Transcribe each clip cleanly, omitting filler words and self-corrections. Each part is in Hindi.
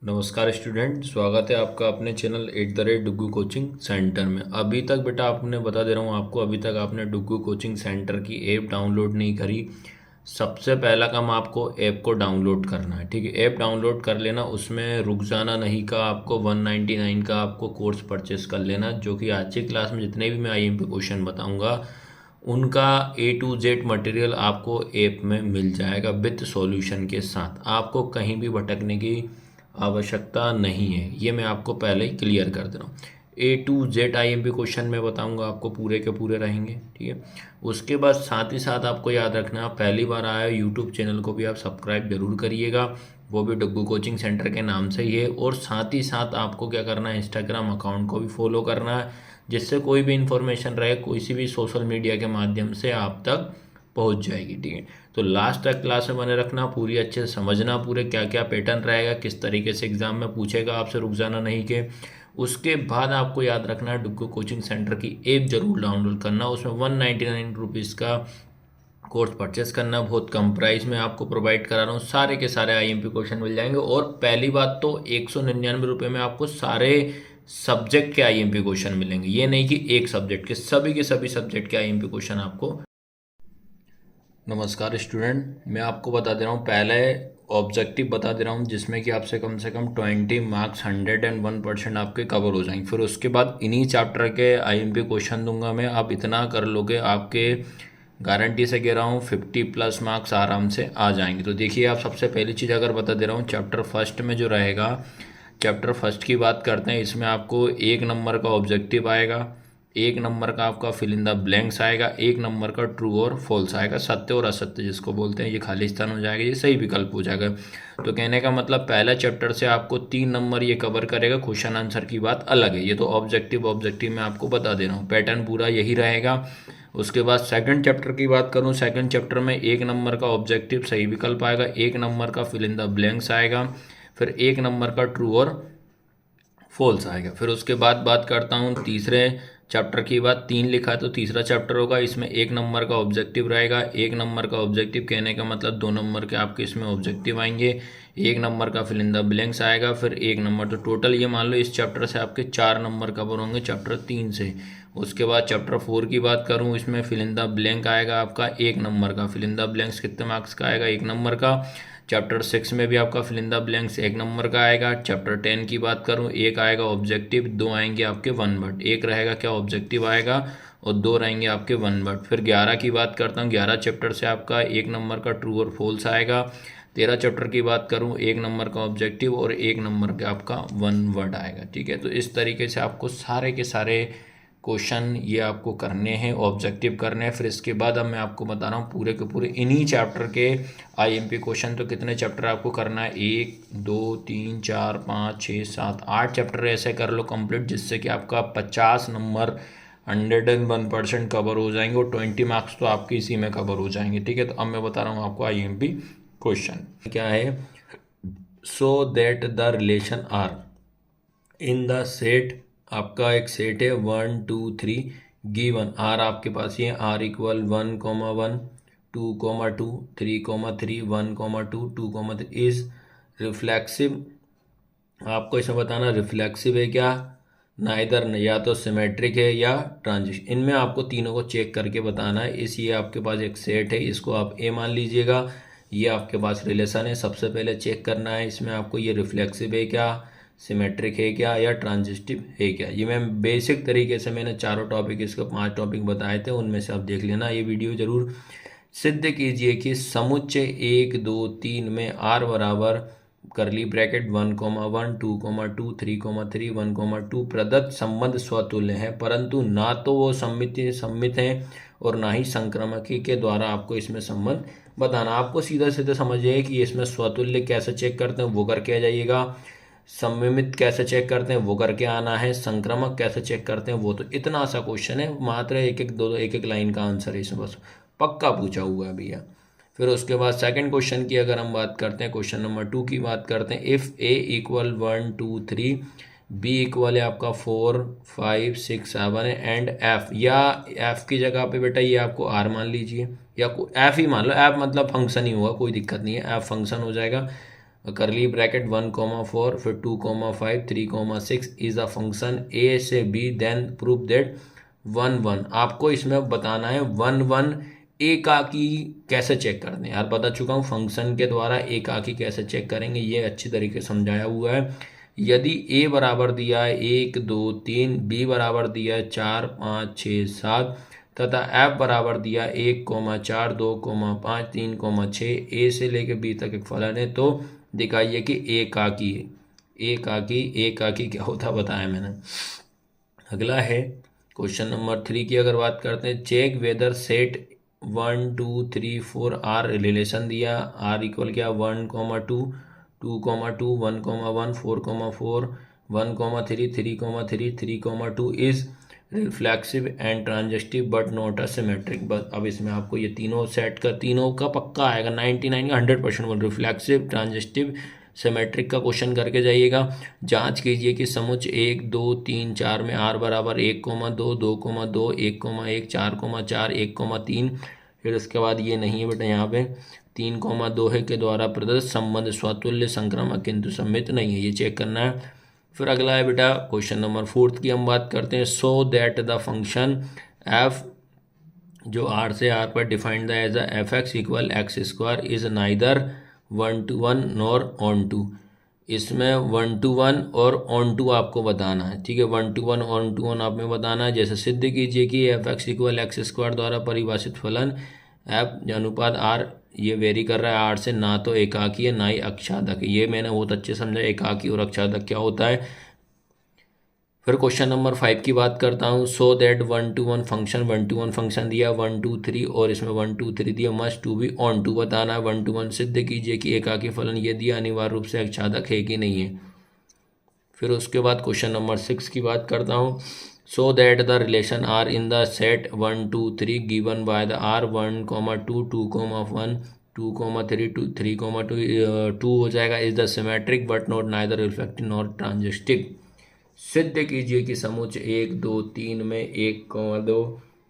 नमस्कार स्टूडेंट, स्वागत है आपका अपने चैनल @डुग्गू कोचिंग सेंटर में। अभी तक बेटा आपने बता दे रहा हूँ आपको, अभी तक आपने डुग्गू कोचिंग सेंटर की ऐप डाउनलोड नहीं करी। सबसे पहला काम आपको ऐप को डाउनलोड करना है, ठीक है। ऐप डाउनलोड कर लेना, उसमें रुक जाना नहीं का आपको 199 का आपको कोर्स परचेस कर लेना, जो कि आज की क्लास में जितने भी मैं आईएमपी क्वेश्चन बताऊंगा उनका A to Z मटेरियल आपको ऐप में मिल जाएगा विथ सॉल्यूशन के साथ। आपको कहीं भी भटकने की आवश्यकता नहीं है, ये मैं आपको पहले ही क्लियर कर दे रहा हूँ। A to Z IMP question मैं बताऊंगा आपको, पूरे के पूरे रहेंगे, ठीक है। उसके बाद साथ ही साथ आपको याद रखना, आप पहली बार आया यूट्यूब चैनल को भी आप सब्सक्राइब जरूर करिएगा, वो भी डुग्गू कोचिंग सेंटर के नाम से ही है। और साथ ही साथ आपको क्या करना है, इंस्टाग्राम अकाउंट को भी फॉलो करना है, जिससे कोई भी इंफॉर्मेशन रहे कोई सी भी सोशल मीडिया के माध्यम से आप तक पहुंच जाएगी, ठीक है। तो लास्ट तक क्लास में बने रखना, पूरी अच्छे से समझना, पूरे क्या क्या पैटर्न रहेगा, किस तरीके से एग्जाम में पूछेगा आपसे, रुक जाना नहीं के। उसके बाद आपको याद रखना है डुग्गू कोचिंग सेंटर की ऐप जरूर डाउनलोड करना, उसमें 199 रुपीज़ का कोर्स परचेस करना, बहुत कम प्राइस में आपको प्रोवाइड करा रहा हूँ। सारे के सारे आईएमपी क्वेश्चन मिल जाएंगे, और पहली बात तो 199 रुपये में आपको सारे सब्जेक्ट के आईएमपी क्वेश्चन मिलेंगे। ये नहीं कि एक सब्जेक्ट के सभी सब्जेक्ट के आईएमपी क्वेश्चन आपको। नमस्कार स्टूडेंट, मैं आपको बता दे रहा हूँ, पहले ऑब्जेक्टिव बता दे रहा हूँ जिसमें कि आपसे कम 20 मार्क्स 101% आपके कवर हो जाएंगे। फिर उसके बाद इन्हीं चैप्टर के आईएमपी क्वेश्चन दूंगा मैं, आप इतना कर लोगे आपके गारंटी से कह रहा हूँ 50+ मार्क्स आराम से आ जाएंगे। तो देखिए, आप सबसे पहली चीज़ अगर बता दे रहा हूँ, चैप्टर फर्स्ट में जो रहेगा, चैप्टर फर्स्ट की बात करते हैं। इसमें आपको 1 नंबर का ऑब्जेक्टिव आएगा, 1 नंबर का आपका फिल इन द ब्लैंक्स आएगा, 1 नंबर का ट्रू और फॉल्स आएगा, सत्य और असत्य जिसको बोलते हैं, ये खाली स्थान हो जाएगा, ये सही विकल्प हो जाएगा। तो कहने का मतलब पहला चैप्टर से आपको 3 नंबर ये कवर करेगा। क्वेश्चन आंसर की बात अलग है, ये तो ऑब्जेक्टिव ऑब्जेक्टिव में आपको बता दे रहा हूँ, पैटर्न पूरा यही रहेगा। उसके बाद सेकंड चैप्टर की बात करूँ, सेकंड चैप्टर में 1 नंबर का ऑब्जेक्टिव सही विकल्प आएगा, 1 नंबर का फिल इन द ब्लैंक्स आएगा, फिर 1 नंबर का ट्रू और फॉल्स आएगा। फिर उसके बाद बात करता हूँ तीसरे चैप्टर की बात, 3 लिखा है तो तीसरा चैप्टर होगा, इसमें 1 नंबर का ऑब्जेक्टिव रहेगा। 1 नंबर का ऑब्जेक्टिव कहने का मतलब 2 नंबर के आपके इसमें ऑब्जेक्टिव आएंगे, 1 नंबर का फिल इन द ब्लैंक्स आएगा, फिर 1 नंबर। तो टोटल ये मान लो इस चैप्टर से आपके 4 नंबर कवर होंगे, चैप्टर 3 से। उसके बाद चैप्टर 4 की बात करूँ, इसमें फिल इन द ब्लैंक आएगा आपका 1 नंबर का, फिल इन द ब्लैंक्स कितने मार्क्स का आएगा, 1 नंबर का। चैप्टर 6 में भी आपका fill in the blanks 1 number का आएगा। चैप्टर 10 की बात करूँ, 1 आएगा ऑब्जेक्टिव, 2 आएंगे आपके 1 वर्ड, 1 रहेगा क्या ऑब्जेक्टिव आएगा और 2 रहेंगे आपके 1 वर्ड। फिर 11 की बात करता हूँ, 11 चैप्टर से आपका 1 नंबर का ट्रू और फॉल्स आएगा। 13 चैप्टर की बात करूँ, 1 नंबर का ऑब्जेक्टिव और 1 नंबर का आपका 1 वर्ड आएगा, ठीक है। तो इस तरीके से आपको सारे के सारे क्वेश्चन ये आपको करने हैं, ऑब्जेक्टिव करने हैं। फिर इसके बाद अब मैं आपको बता रहा हूँ पूरे के पूरे इन्हीं चैप्टर के आईएमपी क्वेश्चन। तो कितने चैप्टर आपको करना है, 1 2 3 4 5 6 7 8 चैप्टर ऐसे कर लो कंप्लीट, जिससे कि आपका 50 नंबर 101% कवर हो जाएंगे, और 20 मार्क्स तो आपके इसी में कवर हो जाएंगे, ठीक है। तो अब मैं बता रहा हूँ आपको आईएमपी क्वेश्चन क्या है। So that the relation R in the set, आपका एक सेट है 1 2 3 गिवन, आर आपके पास ये आर इक्वल 1,1 2,2 3,3 1,2 2,3 इज रिफ्लेक्सिव। आपको इसमें बताना रिफ्लेक्सिव है क्या, नाइदर, या तो सिमेट्रिक है या ट्रांजिशन। इनमें आपको तीनों को चेक करके बताना है। इस ये आपके पास एक सेट है, इसको आप ए मान लीजिएगा, ये आपके पास रिलेशन है। सबसे पहले चेक करना है इसमें आपको ये रिफ्लेक्सिव है क्या, सिमेट्रिक है क्या, या ट्रांजिस्टिव है क्या। ये मैं बेसिक तरीके से मैंने चारों टॉपिक, इसके 5 टॉपिक बताए थे, उनमें से आप देख लेना। ये वीडियो जरूर सिद्ध कीजिए कि समुच्चय 1 2 3 में आर बराबर करली ब्रैकेट 1,1 2,2 3,3 1,2 प्रदत्त संबंध स्वतुल्य है, परंतु ना तो वो सम्मित हैं और ना ही संक्रामकी के द्वारा आपको इसमें संबंध बताना। आपको सीधा सीधा समझिए कि इसमें स्वतुल्य कैसे चेक करते हैं वो करके आ जाइएगा, सममित कैसे चेक करते हैं वो करके आना है, संक्रामक कैसे चेक करते हैं वो। तो इतना सा क्वेश्चन है, मात्र एक एक दो एक एक लाइन का आंसर है इसमें, बस पक्का पूछा हुआ है भैया। फिर उसके बाद सेकंड क्वेश्चन की अगर हम बात करते हैं, क्वेश्चन नंबर 2 की बात करते हैं। If A equal 1 2 3, B equal है आपका 4 5 6 7 है, एंड एफ, या एफ की जगह पे बेटा ये आपको आर मान लीजिए, या एफ ही मान लो, एफ मतलब फंक्शन ही होगा, कोई दिक्कत नहीं है, एफ फंक्शन हो जाएगा। करली ब्रैकेट 1,4 फिर 2,5 3,6 इज अ फंक्शन ए से बी देन प्रूव दैट 1,1। आपको इसमें बताना है 1,1 एकाकी कैसे चेक करते हैं। यार बता चुका हूँ फंक्शन के द्वारा एकाकी कैसे चेक करेंगे, ये अच्छी तरीके से समझाया हुआ है। यदि ए बराबर दिया है 1 2 3, बी बराबर दिया है 4 5 6 7 तथा एफ बराबर दिया 1,4 2,5 3,6, ए से लेकर बी तक एक फलन है, तो दिखाइए कि एकाकी है। एकाकी क्या होता बताया मैंने। अगला है क्वेश्चन नंबर 3 की अगर बात करते हैं, check whether set 1 2 3 4 R relation दिया, आर इक्वल क्या 1,2 2,2 1,1 4,4 1,3 3,3 3,2 is reflexive and transitive but not a symmetric. बस अब इसमें आपको ये तीनों सेट का तीनों का पक्का आएगा 99 का 100% बोल, रिफ्लेक्सिव ट्रांजिस्टिव सिमेट्रिक का क्वेश्चन करके जाइएगा। जांच कीजिए कि समुच्च 1 2 3 4 में आर बराबर 1,2 2,2 1,1 4,4 1,3, फिर उसके बाद ये नहीं है बेटा यहाँ पे 3,2 है के द्वारा प्रदत्त संबंध स्वतुल्य संक्रामक किंतु सममित नहीं है, ये चेक करना है। फिर अगला है बेटा क्वेश्चन नंबर 4 की हम बात करते हैं, so that the function f जो आर से आर पर defined as f x equal x square is neither 1:1 nor onto. इसमें 1:1 और ऑन टू आपको बताना है, ठीक है। 1:1 ऑन टू ऑन आप में बताना है। जैसे सिद्ध कीजिए कि F x equal x square द्वारा परिभाषित फलन एफ अनुपात आर ये वेरी कर रहा है आर से, ना तो एकाकी है ना ही अक्षादक। ये मैंने बहुत अच्छे समझा एकाकी और अक्षादक क्या होता है। फिर क्वेश्चन नंबर 5 की बात करता हूँ, सो दैट 1:1 फंक्शन दिया 1 2 3 और इसमें 1 2 3 दिया, must to be onto बताना है। 1:1 सिद्ध कीजिए कि एकाकी फलन ये दिया अनिवार्य रूप से अक्षादक है कि नहीं है। फिर उसके बाद क्वेश्चन नंबर 6 की बात करता हूँ, so that the relation R in the set 1 2 3 given by the R 1,2 2,1 2,3 3,2 2 हो जाएगा is the symmetric but not neither reflective nor transitive. सिद्ध कीजिए कि समुच्च 1 2 3 में 1,2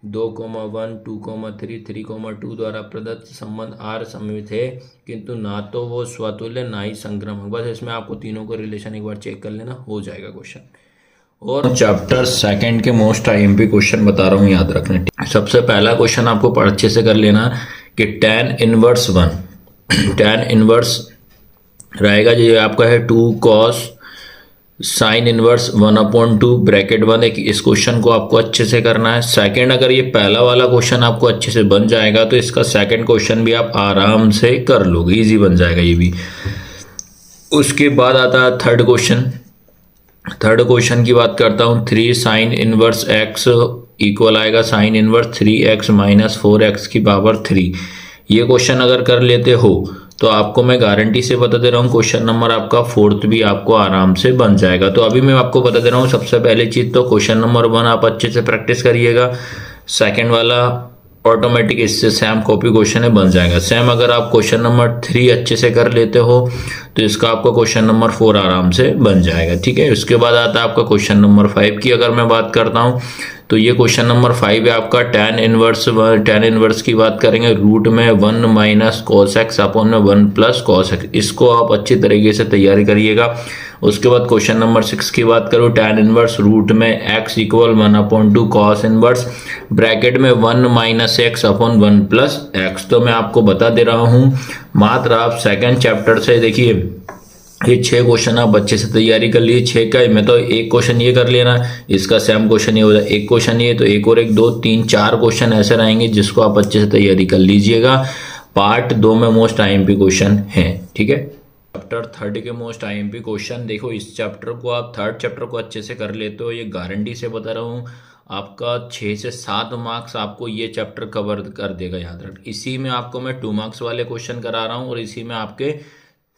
2,1 2,3 3,2 द्वारा प्रदत्त संबंध आर सममित है किंतु ना तो वो स्वतुल्य ना ही संक्रामक। बस इसमें आपको तीनों को रिलेशन एक बार चेक कर लेना, हो जाएगा क्वेश्चन। और चैप्टर 2 के मोस्ट आईएमपी क्वेश्चन बता रहा हूँ, याद रखना। सबसे पहला क्वेश्चन आपको अच्छे से कर लेना कि tan इनवर्स 1 tan इनवर्स रहेगा जो आपका है 2 cos साइन इनवर्स 1/2 ब्रैकेट 1। एक इस क्वेश्चन को आपको अच्छे से करना है। सेकंड, अगर ये पहला वाला क्वेश्चन आपको अच्छे से बन जाएगा तो इसका सेकंड क्वेश्चन भी आप आराम से कर लोगे, इजी बन जाएगा ये भी। उसके बाद आता है थर्ड क्वेश्चन की बात करता हूँ, 3 साइन इनवर्स x इक्वल आएगा sine inverse 3x minus 4x की पावर 3। ये क्वेश्चन अगर कर लेते हो तो आपको मैं गारंटी से बता दे रहा हूँ क्वेश्चन नंबर आपका 4th भी आपको आराम से बन जाएगा। तो अभी मैं आपको बता दे रहा हूँ सबसे पहली चीज तो क्वेश्चन नंबर 1 आप अच्छे से प्रैक्टिस करिएगा। सेकंड वाला ऑटोमेटिक इससे सेम कॉपी क्वेश्चन है बन जाएगा। सेम अगर आप क्वेश्चन नंबर 3 अच्छे से कर लेते हो तो इसका आपका क्वेश्चन नंबर 4 आराम से बन जाएगा, ठीक है। उसके बाद आता है आपका क्वेश्चन नंबर 5 की अगर मैं बात करता हूँ तो ये क्वेश्चन नंबर 5 है आपका tan इनवर्स की बात करेंगे रूट में 1 माइनस कॉस एक्स अपॉन में 1 प्लस कॉस एक्स। इसको आप अच्छी तरीके से तैयारी करिएगा। उसके बाद क्वेश्चन नंबर 6 की बात करूँ, tan इनवर्स रूट में x equal 1/2 cos inverse bracket में 1 minus x upon 1 plus x. तो मैं आपको बता दे रहा हूँ मात्र आप सेकेंड चैप्टर से देखिए ये 6 क्वेश्चन आप बच्चे से तैयारी कर लिए। 6 का मैं तो एक क्वेश्चन ये कर लेना, इसका सेम क्वेश्चन ये हो जाए, एक क्वेश्चन ये तो एक और 1 2 3 4 क्वेश्चन ऐसे रहेंगे जिसको आप अच्छे से तैयारी कर लीजिएगा। पार्ट 2 में मोस्ट आईएमपी क्वेश्चन है, ठीक है। चैप्टर 3 के मोस्ट आईएमपी क्वेश्चन देखो, इस चैप्टर को आप थर्ड चैप्टर को अच्छे से कर लेते हो, ये गारंटी से बता रहा हूँ आपका 6 से 7 मार्क्स आपको ये चैप्टर कवर कर देगा, याद रख। इसी में आपको मैं 2 मार्क्स वाले क्वेश्चन करा रहा हूँ और इसी में आपके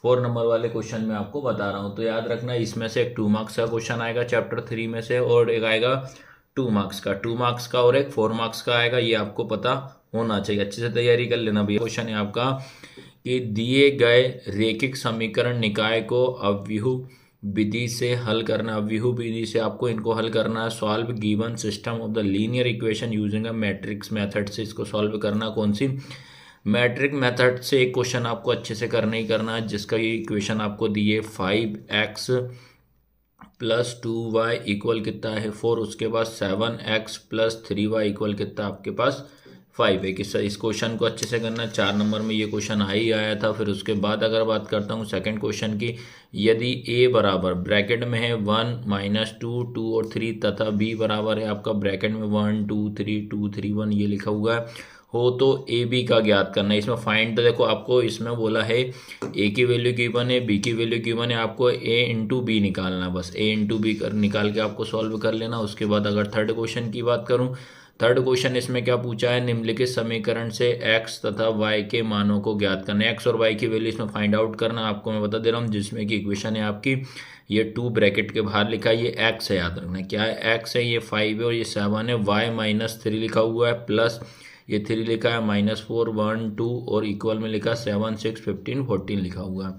4 नंबर वाले क्वेश्चन में आपको बता रहा हूँ। तो याद रखना इसमें से एक 2 मार्क्स का क्वेश्चन आएगा चैप्टर 3 में से और एक आएगा 2 मार्क्स का और एक 4 मार्क्स का आएगा। ये आपको पता होना चाहिए, अच्छे से तैयारी कर लेना भैया। क्वेश्चन है आपका कि दिए गए रेखिक समीकरण निकाय को अव्यूह विधि से हल करना, अव्यूह विधि से आपको इनको हल करना है। Solve given system of the linear equation using a matrix method से इसको सॉल्व करना। कौन सी मैट्रिक मेथड से एक क्वेश्चन आपको अच्छे से करना ही करना है, जिसका ये इक्वेशन आपको दी है 5x प्लस 2y इक्वल कितना है 4। उसके बाद 7x प्लस 3y इक्वल कितना आपके पास 5 है। इस क्वेश्चन को अच्छे से करना। 4 नंबर में ये क्वेश्चन आ ही आया था। फिर उसके बाद अगर बात करता हूँ सेकंड क्वेश्चन की, यदि a बराबर ब्रैकेट में है 1 माइनस 2 2 और 3 तथा b बराबर है आपका ब्रैकेट में 1 2 3 2 3 1 ये लिखा हुआ है हो, तो ए बी का ज्ञात करना है। इसमें फाइंड, तो देखो आपको इसमें बोला है ए की वैल्यू गिवन है, बी की वैल्यू गिवन है, आपको ए इंटू बी निकालना, बस ए इंटू बी निकाल के आपको सॉल्व कर लेना। उसके बाद अगर थर्ड क्वेश्चन की बात करूं, थर्ड क्वेश्चन इसमें क्या पूछा है, निम्नलिखित समीकरण से x तथा y के मानों को ज्ञात करना है। x और y की वैल्यू इसमें फाइंड आउट करना, आपको मैं बता दे रहा हूँ। जिसमें कि इक्वेशन है आपकी, ये 2 ब्रैकेट के बाहर लिखा है, ये x है, याद रखना क्या है, x है, ये 5 है और ये 7 है, y माइनस 3 लिखा हुआ है, प्लस ये 3 लिखा है, -4 1 2 और इक्वल में लिखा 7 6 15 14 लिखा हुआ है।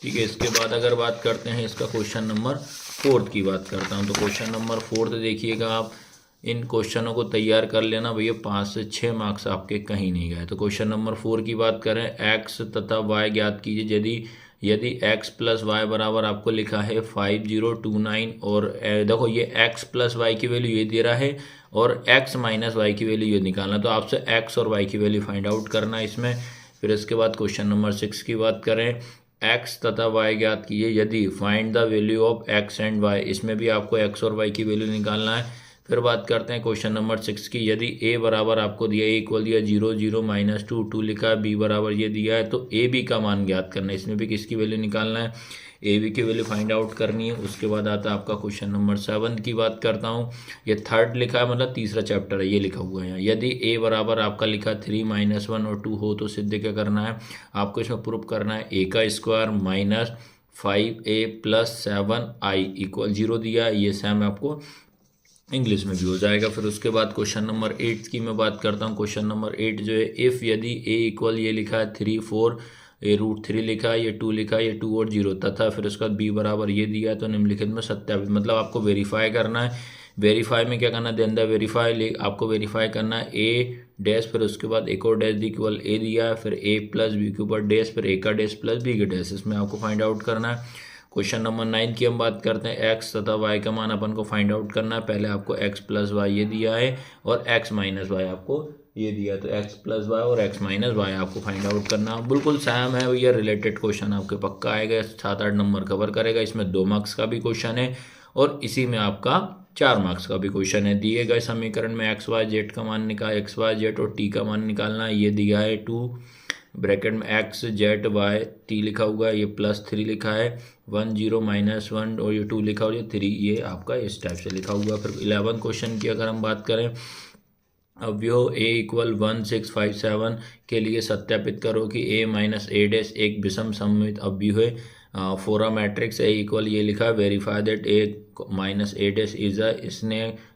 ठीक है, इसके बाद अगर बात करते हैं इसका क्वेश्चन नंबर 4 की बात करता हूं, तो क्वेश्चन नंबर 4 देखिएगा आप, इन क्वेश्चनों को तैयार कर लेना भैया, 5 से 6 मार्क्स आपके कहीं नहीं गए। तो क्वेश्चन नंबर 4 की बात करें, x तथा y ज्ञात कीजिए। यदि x प्लस वाई बराबर आपको लिखा है 5029 और देखो ये x प्लस वाई की वैल्यू ये दे रहा है और x माइनस वाई की वैल्यू ये निकालना, तो आपसे x और y की वैल्यू फाइंड आउट करना है इसमें। फिर इसके बाद क्वेश्चन नंबर 6 की बात करें, x तथा y ज्ञात कीजिए। यदि find the value of x and y, इसमें भी आपको x और y की वैल्यू निकालना है। फिर बात करते हैं क्वेश्चन नंबर 6 की, यदि a बराबर आपको दिया, a इक्वल दिया 0 0 माइनस 2 2 लिखा है, b बराबर ये दिया है, तो a b का मान ज्ञात करना है। इसमें भी किसकी वैल्यू निकालना है, a b की वैल्यू फाइंड आउट करनी है। उसके बाद आता है आपका क्वेश्चन नंबर 7 की बात करता हूँ, ये थर्ड लिखा है, मतलब तीसरा चैप्टर है, ये लिखा हुआ है यहाँ। यदि a बराबर आपका लिखा 3 -1 और 2 हो, तो सिद्ध क्या करना है आपको, इसमें प्रूफ करना है a का square minus 5a plus 7i equal 0 दिया है, ये सेम आपको इंग्लिश में भी हो जाएगा। फिर उसके बाद क्वेश्चन नंबर 8 की मैं बात करता हूँ। क्वेश्चन नंबर 8 जो है, इफ़ यदि a इक्वल ये लिखा है 3 4 ये √3 लिखा है, ये 2 लिखा है, ये 2 और 0 तथा फिर उसका b बराबर ये दिया है, तो निम्नलिखित में सत्यापित, मतलब आपको वेरीफाई करना है। वेरीफाई में क्या करना है, देन द वेरीफाई, आपको वेरीफाई करना है a डैश, फिर उसके बाद एक और डैश इक्वल a दिया है, फिर a प्लस बी के ऊपर डैश, फिर a का डैश प्लस b का डैश, इसमें आपको फाइंड आउट करना है। क्वेश्चन नंबर 9 की हम बात करते हैं, x तथा y का मान अपन को फाइंड आउट करना है। पहले आपको x प्लस वाई ये दिया है और x माइनस वाई आपको ये दिया, तो x प्लस वाई और x माइनस वाई आपको फाइंड आउट करना है। बिल्कुल सेम है भैया, रिलेटेड क्वेश्चन आपके पक्का आएगा, 7-8 नंबर कवर करेगा। इसमें 2 मार्क्स का भी क्वेश्चन है और इसी में आपका 4 मार्क्स का भी क्वेश्चन है। दिए गए समीकरण में एक्स वाई जेड का मान निकाल, एक्स वाई जेड और टी का मान निकालना है। ये दिया है 2 ब्रैकेट में एक्स जेड वाई टी लिखा हुआ है, ये +3 लिखा है, 1 0 -1 और ये 2 लिखा हुआ है, 3 ये आपका इस टाइप से लिखा हुआ है। फिर 11 क्वेश्चन की अगर हम बात करें, अवयव a इक्वल 1 6 5 7 के लिए सत्यापित करो कि a माइनस a डैश एक विषम सममित अवयव है। For a matrix a equal ये लिखा है, verify that a minus a dash is a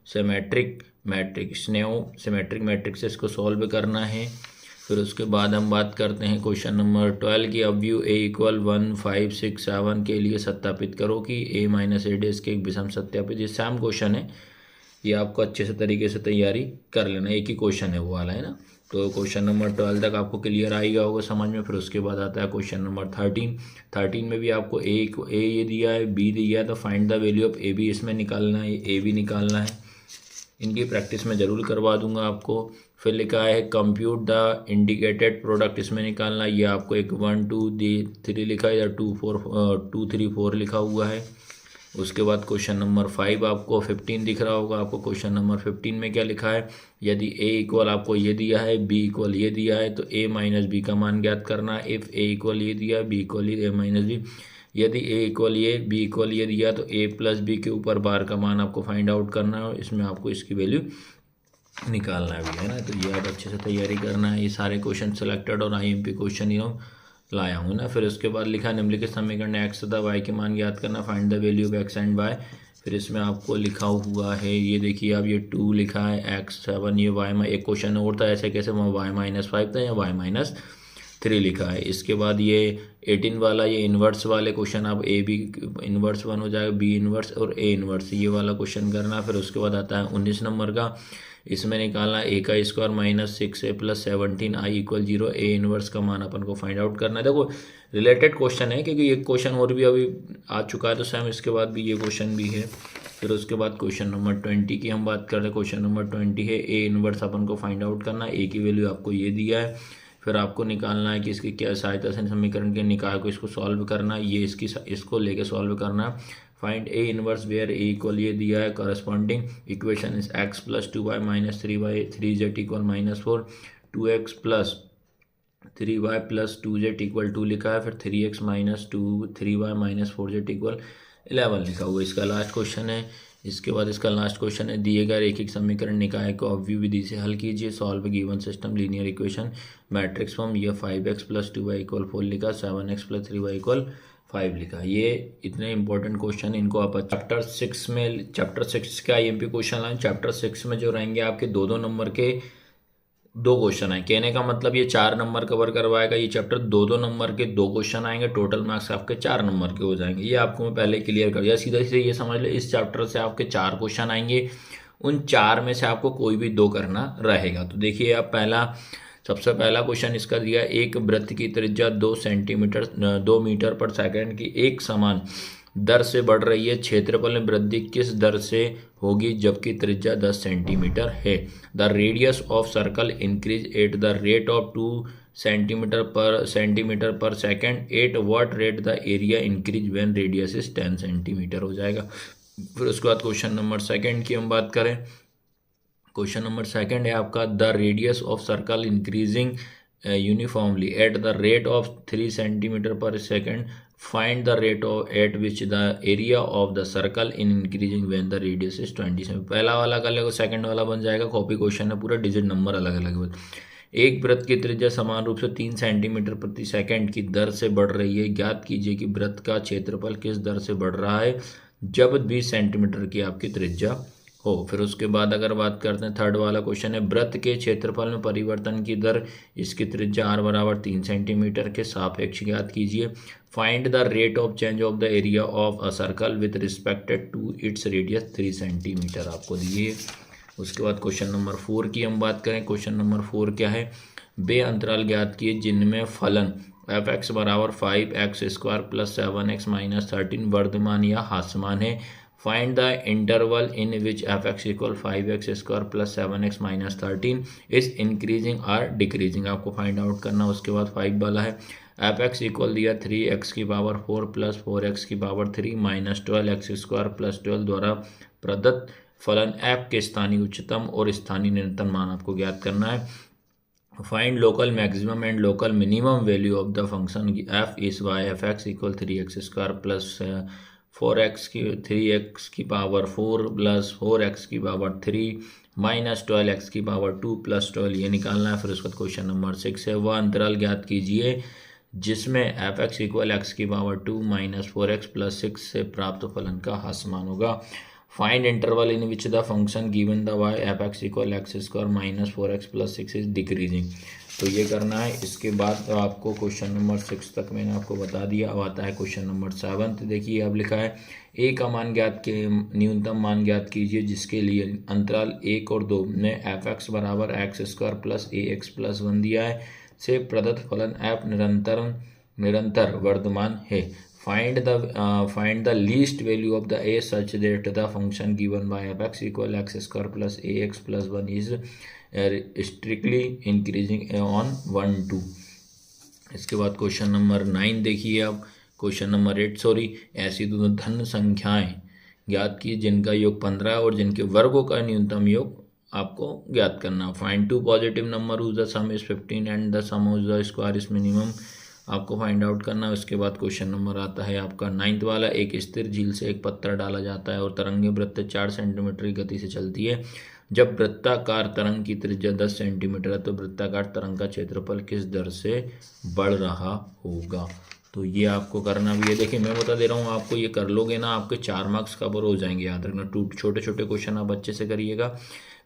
symmetric matrix, इसको सॉल्व करना है। फिर उसके बाद हम बात करते हैं क्वेश्चन नंबर 12 की, अवयव a इक्वल 1 5 6 7 के लिए सत्यापित करो कि a माइनस a डैश के एक विषम सत्यापित। ये सेम क्वेश्चन है, ये आपको अच्छे से तरीके से तैयारी कर लेना, एक ही क्वेश्चन है वो वाला है ना। तो क्वेश्चन नंबर 12 तक आपको क्लियर आएगा होगा समझ में। फिर उसके बाद आता है क्वेश्चन नंबर 13 में भी आपको ए ये दिया है, बी दिया है, तो find the value of A B इसमें निकालना है, ए बी निकालना है। इनकी प्रैक्टिस में ज़रूर करवा दूंगा आपको। फिर लिखा है कंप्यूट द इंडिकेटेड प्रोडक्ट, इसमें निकालना है, ये आपको एक 1 2 3 लिखा है या 2 3 4 लिखा हुआ है। उसके बाद क्वेश्चन नंबर 5 आपको 15 दिख रहा होगा, आपको क्वेश्चन नंबर 15 में क्या लिखा है, यदि a इक्वल आपको ये दिया है, b इक्वल ये दिया है, तो a माइनस बी का मान ज्ञात करना है। इफ़ a इक्वल ये दिया, b इक्वल ये, a माइनस बी, यदि a इक्वल ये, b इक्वल ये दिया, तो a प्लस बी के ऊपर बार का मान आपको फाइंड आउट करना है, इसमें आपको इसकी वैल्यू निकालना भी है ना। तो ये आप अच्छे से तैयारी करना है। ये सारे क्वेश्चन सिलेक्टेड और IMP क्वेश्चन ही लाया हूँ ना। फिर उसके बाद लिखा निम्नलिखित समीकरण एक्स तथा वाई के मान ज्ञात करना, find the value of x and y. फिर इसमें आपको लिखा हुआ है, ये देखिए आप, ये 2 लिखा है, x 7, ये y में एक क्वेश्चन और था ऐसे कैसे, वहाँ y-5 था या y-3 लिखा है। इसके बाद ये 18 वाला, ये इन्वर्स वाले क्वेश्चन, आप a b इन्वर्स 1 हो जाएगा, b इन्वर्स और a इन्वर्स, ये वाला क्वेश्चन करना। फिर उसके बाद आता है 19 नंबर का, इसमें निकालना ए का square minus 6a plus 17i equal 0। A inverse का मान अपन को फाइंड आउट करना है। देखो रिलेटेड क्वेश्चन है क्योंकि एक क्वेश्चन और भी अभी आ चुका है, तो सेम इसके बाद भी ये क्वेश्चन भी है। फिर उसके बाद क्वेश्चन नंबर 20 की हम बात कर रहे हैं। क्वेश्चन नंबर 20 है ए इनवर्स अपन को फाइंड आउट करना है। ए की वैल्यू आपको ये दिया है, फिर आपको निकालना है कि इसकी क्या सहायता से समीकरण के निकाय को इसको सॉल्व करना है, ये इसको लेके सॉल्व करना है। Find A inverse where A equal ये दिया है, corresponding equation is x plus 2y minus 3y 3z इक्वल -4, 2x plus 3y plus 2z equal 2 लिखा है, फिर 3x minus 3y minus 4z equal 11 लिखा हुआ। इसका लास्ट क्वेश्चन है। इसके बाद इसका लास्ट क्वेश्चन है, दिए गए रैखिक समीकरण निकाय को अव्यय विधि से हल कीजिए। Solve given system linear equation matrix form. ये 5x प्लस 2y इक्वल 4 लिखा, 7x प्लस 3y इक्वल 5 लिखा। ये इतने इंपॉर्टेंट क्वेश्चन, इनको आप चैप्टर 6 के IMP क्वेश्चन आए। चैप्टर 6 में जो रहेंगे आपके 2-2 नंबर के 2 क्वेश्चन आए। कहने का मतलब ये 4 नंबर कवर करवाएगा ये चैप्टर। 2-2 नंबर के 2 क्वेश्चन आएंगे, टोटल मार्क्स आपके 4 नंबर के हो जाएंगे। ये आपको मैं पहले क्लियर कर दिया। सीधा सीधे ये समझ लो, इस चैप्टर से आपके 4 क्वेश्चन आएंगे, उन 4 में से आपको कोई भी 2 करना रहेगा। तो देखिए आप सबसे पहला क्वेश्चन इसका दिया, एक वृत्त की त्रिज्या 2 मीटर पर सेकंड की एक समान दर से बढ़ रही है। क्षेत्रफल में वृद्धि किस दर से होगी जबकि त्रिज्या 10 सेंटीमीटर है। The radius of circle increase at the rate of 2 centimetre per second. At what rate the area increase when radius is 10 centimetre हो जाएगा। फिर उसके बाद क्वेश्चन नंबर 2 की हम बात करें। क्वेश्चन नंबर 2 है आपका, the radius of circle increasing uniformly at the rate of 3 centimetre per second. Find the rate of at which the area of the circle in increasing when the radius is 20 centimetre. पहला वाला कर लेगा, सेकंड वाला बन जाएगा कॉपी क्वेश्चन है पूरा, डिजिट नंबर अलग अलग है। एक वृत्त की त्रिज्या समान रूप से 3 सेंटीमीटर प्रति सेकंड की दर से बढ़ रही है। ज्ञात कीजिए कि वृत्त का क्षेत्रफल किस दर से बढ़ रहा है जब 20 सेंटीमीटर की आपकी त्रिज्या हो। फिर उसके बाद अगर बात करते हैं, थर्ड वाला क्वेश्चन है, वृत्त के क्षेत्रफल में परिवर्तन की दर इसकी त्रिज्या r बराबर 3 सेंटीमीटर के सापेक्ष ज्ञात कीजिए। Find the rate of change of the area of a circle with respected to its radius 3 centimetre आपको दिए। उसके बाद क्वेश्चन नंबर 4 की हम बात करें। क्वेश्चन नंबर 4 क्या है, बे अंतराल ज्ञात किए जिनमें फलन f(x) बराबर 5x square plus 7x minus 13 Varthaman या हास्यमान है। Find the interval in which f(x) equal 5x square plus 7x minus 13 is increasing और डिक्रीजिंग, आपको फाइंड आउट करना। उसके बाद 5 वाला है, f(x) इक्वल दिया 3x की पावर 4 प्लस 4x की power 3 minus 12x square plus 12 द्वारा प्रदत्त फलन f के स्थानीय उच्चतम और स्थानीय न्यूनतम मान आपको ज्ञात करना है। Find local maximum and local minimum value of the function f is y f(x) equal 3x square plus 3x की पावर 4 प्लस 4x की पावर 3 माइनस 12x की पावर 2 प्लस 12 ये निकालना है। फिर उसके बाद क्वेश्चन नंबर 6 है, वह अंतराल ज्ञात कीजिए जिसमें f(x) इक्वल x की पावर 2 माइनस 4x प्लस 6 से प्राप्त फलन का हास्यमान होगा। Find interval in which the function given the y f(x) equal x square minus 4x plus 6 is decreasing. तो ये करना है। इसके बाद आपको क्वेश्चन नंबर 6 तक मैंने आपको बता दिया। अब आता है क्वेश्चन नंबर 7। देखिए अब लिखा है, a का मान ज्ञात के न्यूनतम मान ज्ञात कीजिए जिसके लिए अंतराल 1 और 2 में f(x) बराबर x square plus ax plus 1 दिया है से प्रदत्त फलन f निरंतर वर्धमान है। Find the least value of the a such that the function given by f(x) equal x square plus ax plus 1 is strictly increasing on 1 2। इसके बाद क्वेश्चन नंबर 9 देखिए अब। क्वेश्चन नंबर 8 ऐसी दो धन संख्याएं ज्ञात की जिनका योग 15 और जिनके वर्गों का न्यूनतम योग आपको ज्ञात करना। Find 2 positive number whose the sum is 15 and the sum whose the square is minimum, आपको फाइंड आउट करना है। उसके बाद क्वेश्चन नंबर आता है आपका 9th वाला, एक स्थिर झील से एक पत्थर डाला जाता है और तरंगे वृत्त 4 सेंटीमीटर की गति से चलती है। जब वृत्ताकार तरंग की त्रिज्या 10 सेंटीमीटर है तो वृत्ताकार तरंग का क्षेत्रफल किस दर से बढ़ रहा होगा। तो ये आपको करना भी है। देखिए मैं बता दे रहा हूँ आपको, ये कर लोगे ना आपके 4 मार्क्स कवर हो जाएंगे, याद रखना। छोटे छोटे क्वेश्चन आप अच्छे से करिएगा।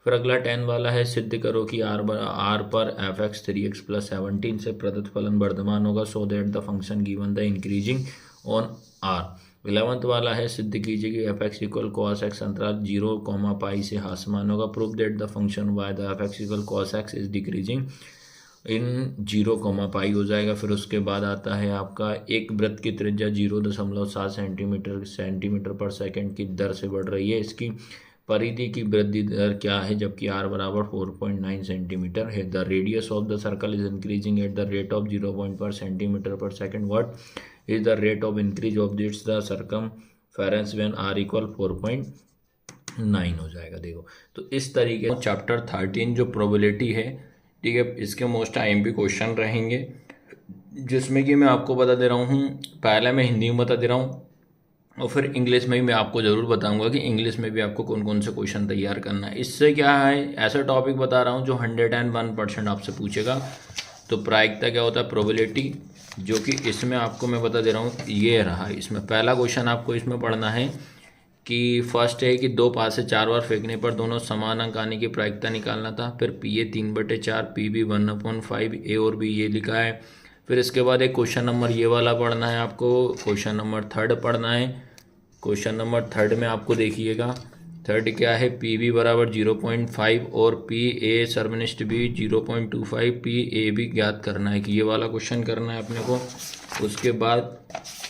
फिर अगला 10 वाला है, सिद्ध करो कि r पर f(x) 3x प्लस 17 से प्रदत्त फलन वर्धमान होगा सो that the function given the increasing on r। 11th वाला है, सिद्ध कीजिए कि F x equal cos x अंतराल 0, पाई से हासमान होगा। Prove that the function why the F x equal cos x is decreasing in 0, पाई हो जाएगा। फिर उसके बाद आता है आपका एक वृत्त की त्रिज्या 0.7 सेंटीमीटर पर सेकंड की दर से बढ़ रही है, इसकी परिधि की वृद्धि दर क्या है, जबकि r बराबर 4.9 सेंटीमीटर है। The radius of the circle is increasing at the rate of 0 centimetre per second. What is the rate of increase of this the circumference when r equal 4.9 हो जाएगा। देखो तो इस तरीके से चैप्टर 13 जो प्रोबेबिलिटी है, ठीक है, इसके मोस्ट IMP क्वेश्चन रहेंगे, जिसमें कि मैं आपको बता दे रहा हूँ, पहले मैं हिंदी में बता दे रहा हूँ और फिर इंग्लिश में भी मैं आपको ज़रूर बताऊंगा कि इंग्लिश में भी आपको कौन कौन से क्वेश्चन तैयार करना है। इससे क्या है, ऐसा टॉपिक बता रहा हूँ जो 101% आपसे पूछेगा। तो प्रायिकता क्या होता है, प्रोबेबिलिटी, जो कि इसमें आपको मैं बता दे रहा हूँ ये रहा। इसमें पहला क्वेश्चन आपको इसमें पढ़ना है कि फर्स्ट है कि 2 पास से 4 बार फेंकने पर दोनों समान अंक आने की प्रायिकता निकालना था। फिर पी ए 3/4, पी बी 1/5, ए और बी ये लिखा है। फिर इसके बाद एक क्वेश्चन नंबर ये वाला पढ़ना है आपको, क्वेश्चन नंबर 3 पढ़ना है। क्वेश्चन नंबर 3 में आपको देखिएगा, 3 क्या है, पी बी बराबर 0.5 और पी ए सर्वनिष्ठ भी 0.25, पी ए भी ज्ञात करना है, कि ये वाला क्वेश्चन करना है अपने को। उसके बाद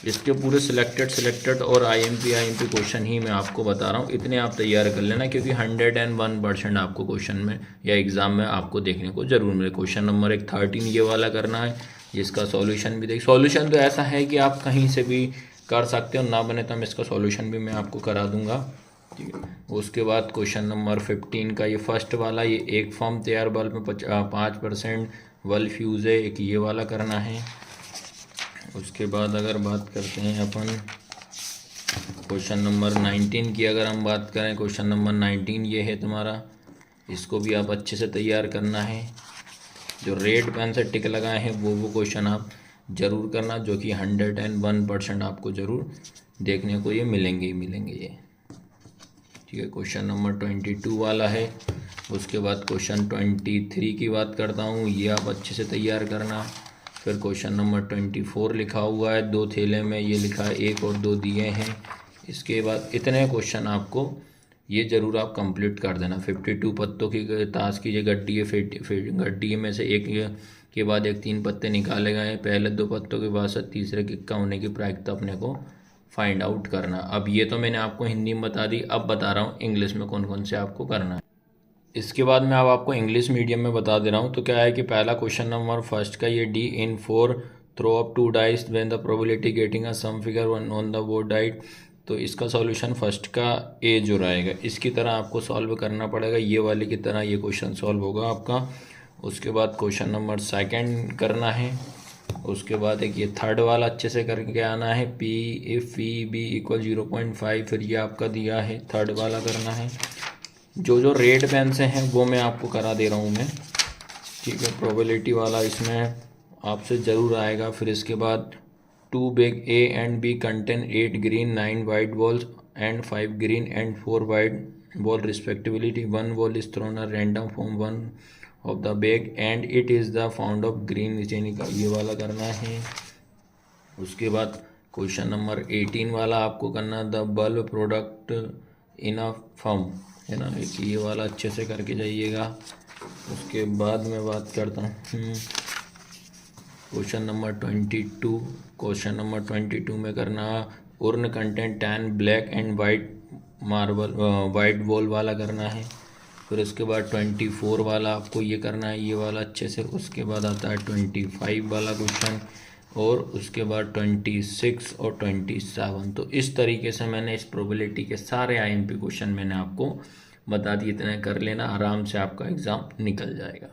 इसके पूरे सिलेक्टेड और IMP क्वेश्चन ही मैं आपको बता रहा हूँ, इतने आप तैयार कर लेना, क्योंकि 101% आपको क्वेश्चन में या एग्ज़ाम में आपको देखने को जरूर मिले। क्वेश्चन नंबर 13 ये वाला करना है, जिसका सॉल्यूशन भी देख, सॉल्यूशन तो ऐसा है कि आप कहीं से भी कर सकते हो, ना बने तो मैं इसका सॉल्यूशन भी मैं आपको करा दूंगा, ठीक है। उसके बाद क्वेश्चन नंबर 15 का ये फर्स्ट वाला, ये एक फॉर्म तैयार बल्ब में 5% बल्ब फ्यूज़ है, एक ये वाला करना है। उसके बाद अगर बात करते हैं अपन क्वेश्चन नंबर 19 की, अगर हम बात करें, क्वेश्चन नंबर 19 ये है तुम्हारा, इसको भी आप अच्छे से तैयार करना है। जो रेड पेन से टिक लगाए हैं वो क्वेश्चन आप ज़रूर करना, जो कि 101% आपको ज़रूर देखने को ये मिलेंगे ये, ठीक है। क्वेश्चन नंबर 22 वाला है। उसके बाद क्वेश्चन 23 की बात करता हूँ, ये आप अच्छे से तैयार करना। फिर क्वेश्चन नंबर 24 लिखा हुआ है, 2 थैले में ये लिखा है, 1 और 2 दिए हैं। इसके बाद इतने क्वेश्चन आपको ये ज़रूर आप कंप्लीट कर देना। 52 पत्तों की ताश की ये गड्डी है, गड्डी में से एक के बाद एक 3 पत्ते निकाले गए हैं, पहले 2 पत्तों के बाद से तीसरे किक्का होने की प्रायिकता अपने को फाइंड आउट करना। अब ये तो मैंने आपको हिंदी में बता दी, अब बता रहा हूँ इंग्लिश में कौन कौन से आपको करना है। इसके बाद मैं अब आपको इंग्लिश मीडियम में बता दे रहा हूँ। तो क्या है कि पहला क्वेश्चन नंबर फर्स्ट का ये D in 4 throw up 2 dice when the probability getting a sum figure on the board diet. तो इसका सॉल्यूशन फर्स्ट का ए जो रहेगा, इसकी तरह आपको सॉल्व करना पड़ेगा, ये वाले की तरह ये क्वेश्चन सॉल्व होगा आपका। उसके बाद क्वेश्चन नंबर सेकंड करना है। उसके बाद एक ये थर्ड वाला अच्छे से करके आना है, P if P B equal 0.5, फिर ये आपका दिया है, थर्ड वाला करना है। जो रेड पेन से हैं वो मैं आपको करा दे रहा हूँ मैं, ठीक है। प्रोबेबिलिटी वाला इसमें आपसे ज़रूर आएगा। फिर इसके बाद 2 bag A and B contain 8 green 9 white balls and 5 green and 4 white ball respectively. One ball is thrown at random from one of the bag and it is the found of green, नीचे निकाल, ये वाला करना है। उसके बाद क्वेश्चन नंबर 18 वाला आपको करना, the bulb product in a firm, है ना, ये वाला अच्छे से करके जाइएगा। उसके बाद मैं बात करता हूँ क्वेश्चन नंबर 22। क्वेश्चन नंबर 22 में करना, urn content 10 black and white ball वाला करना है। फिर उसके बाद 24 वाला आपको ये करना है, ये वाला अच्छे से। उसके बाद आता है 25 वाला क्वेश्चन, और उसके बाद 26 और 27। तो इस तरीके से मैंने इस प्रोबेबिलिटी के सारे IMP क्वेश्चन मैंने आपको बता दिए, इतने कर लेना, आराम से आपका एग्ज़ाम निकल जाएगा।